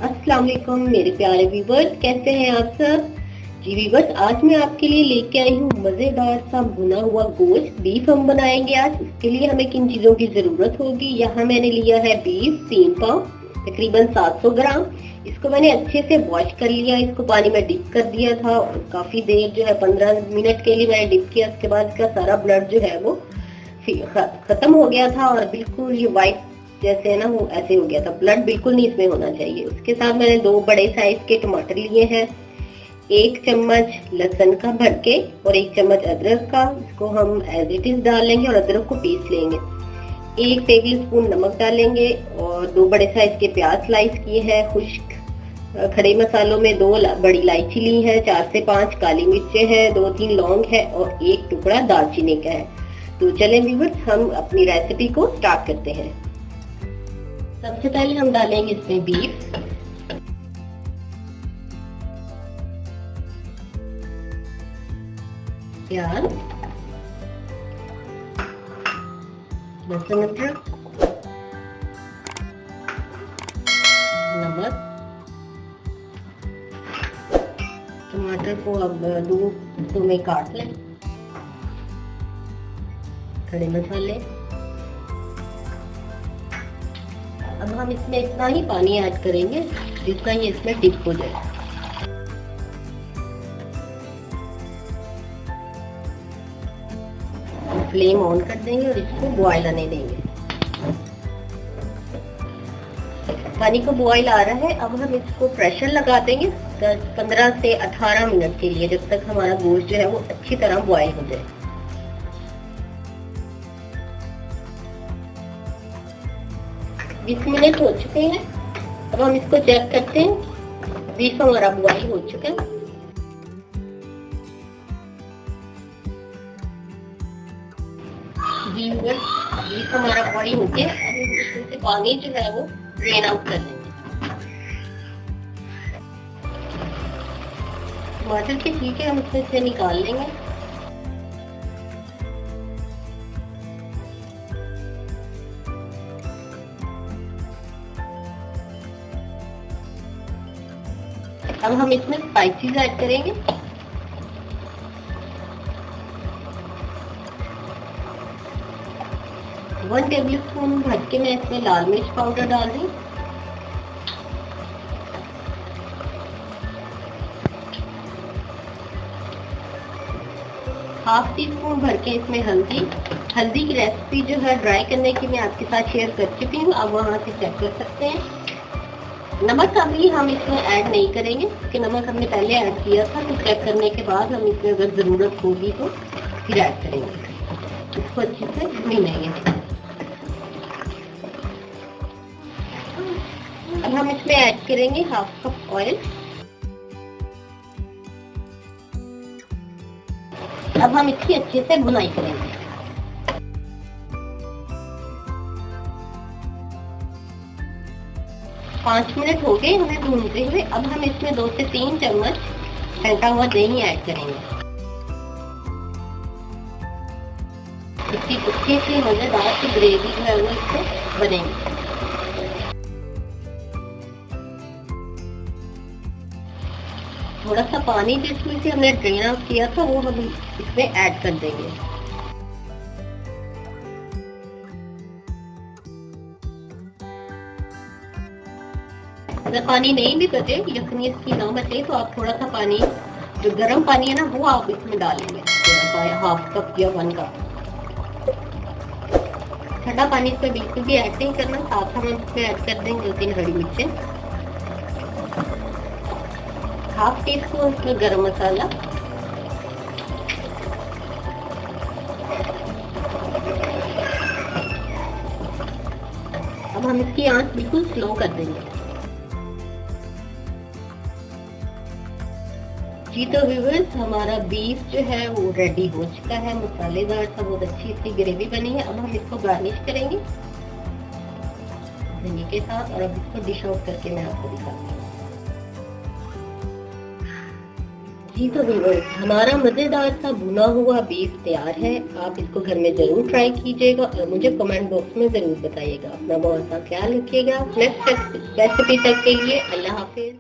अस्सलाम वालेकुम मेरे प्यारे व्यूवर्स, कैसे हैं आप सब। जी व्यूवर्स, आज मैं आपके लिए लेके आई हूँ मजेदार सा भुना हुआ गोश्त बीफ हम बनाएंगे आज। इसके लिए हमें किन चीजों की जरूरत होगी। यहाँ मैंने लिया है बीफ 3 पाव तकरीबन 700 ग्राम। इसको मैंने अच्छे से वॉश कर लिया, इसको पानी में डिप कर दिया था और काफी देर जो है 15 मिनट के लिए मैंने डिप किया। उसके बाद इसका सारा ब्लड जो है वो खत्म हो गया था और बिल्कुल ये व्हाइट जैसे है ना वो ऐसे हो गया था। ब्लड बिल्कुल नहीं इसमें होना चाहिए। उसके साथ मैंने 2 बड़े साइज के टमाटर लिए हैं, 1 चम्मच लहसुन का भर के और 1 चम्मच अदरक का। इसको हम एज इट इज डाल लेंगे और अदरक को पीस लेंगे। 1 टेबल स्पून नमक डालेंगे और 2 बड़े साइज के प्याज स्लाइस किए हैं। खुश्क खड़े मसालों में 2 बड़ी इलायची ली है, 4 से 5 काली मिर्चें हैं, 2-3 लौंग है और 1 टुकड़ा दालचीनी का है। तो चलें व्यूअर्स, हम अपनी रेसिपी को स्टार्ट करते हैं। सबसे पहले हम डालेंगे इसमें बीफ। प्याज, लहसुन, अदरक, नमक, टमाटर को अब 2 हिस्सों में काट लें, खड़े मसाले। अब हम इसमें इतना ही पानी ऐड करेंगे जितना ये इसमें डिप हो जाए। फ्लेम ऑन कर देंगे और इसको बॉयल आने देंगे। पानी को बॉयल आ रहा है। अब हम इसको प्रेशर लगा देंगे 15 से 18 मिनट के लिए, जब तक हमारा गोश्त जो है वो अच्छी तरह बॉयल हो जाए। 20 मिनट हो चुके हैं। अब हम इसको चेक करते हैं। बीफ हमारा बॉयल हो चुका है। बीफ हमारा बॉयल हो गया। अब इसमें से पानी जो है वो ड्रेन आउट कर देंगे। टमाटर के छिलके हम इसमें से निकाल लेंगे। अब हम इसमें स्पाइसेस ऐड करेंगे। वन टेबल स्पून भर के मैं इसमें लाल मिर्च पाउडर डाल रही हूँ। हाफ टी स्पून भर के इसमें हल्दी। हल्दी की रेसिपी जो है ड्राई करने की मैं आपके साथ शेयर कर चुकी हूँ, आप वहां से चेक कर सकते हैं। नमक अभी हम इसमें ऐड नहीं करेंगे क्योंकि नमक हमने पहले ऐड किया था, तो चेक करने के बाद हम इसमें अगर जरूरत होगी तो फिर ऐड करेंगे। इसको अच्छे से भूनेंगे। अब हम इसमें ऐड करेंगे 1/2 कप ऑयल। अब हम इसकी अच्छे से भुनाई करेंगे। पाँच मिनट हो गए हमें भूनते हुए। अब हम इसमें 2 से 3 चम्मच फेंटा हुआ दही ऐड करेंगे। इसकी अच्छी सी मजेदार सी ग्रेवी जो है वो इससे बनेगी। थोड़ा सा पानी जिसमें से हमने ड्रेन आउट किया था वो हम इसमें ऐड कर देंगे। अगर पानी नहीं भी बचे, यखनी इसकी ना बचे, तो आप थोड़ा सा पानी, जो गर्म पानी है ना, वो आप इसमें डालेंगे, थोड़ा सा 1/2 कप या 1 कप। ठंडा पानी इसमें बिल्कुल भी ऐड नहीं करना। साथ हम इसमें ऐड कर देंगे 2-3 हरी मिर्चें, 1/2 टी स्पून इसमें गरम मसाला, अब हम इसकी आंच बिल्कुल स्लो कर देंगे। जी तो व्यूअर्स, हमारा बीफ जो है वो रेडी हो चुका है। मसालेदार सा बहुत अच्छी सी ग्रेवी बनी है। अब हम इसको गार्निश करेंगे धनिया के साथ और अब इसको डिश आउट करके मैं आपको दिखाती हूँ। जी तो व्यूअर्स, हमारा मज़ेदार सा भुना हुआ बीफ तैयार है। आप इसको घर में ज़रूर ट्राई कीजिएगा और मुझे कमेंट बॉक्स में ज़रूर बताइएगा। अपना बहुत सा ख्याल रखिएगा। नेक्स्ट रेसिपी तक के लिए अल्लाह हाफिज़।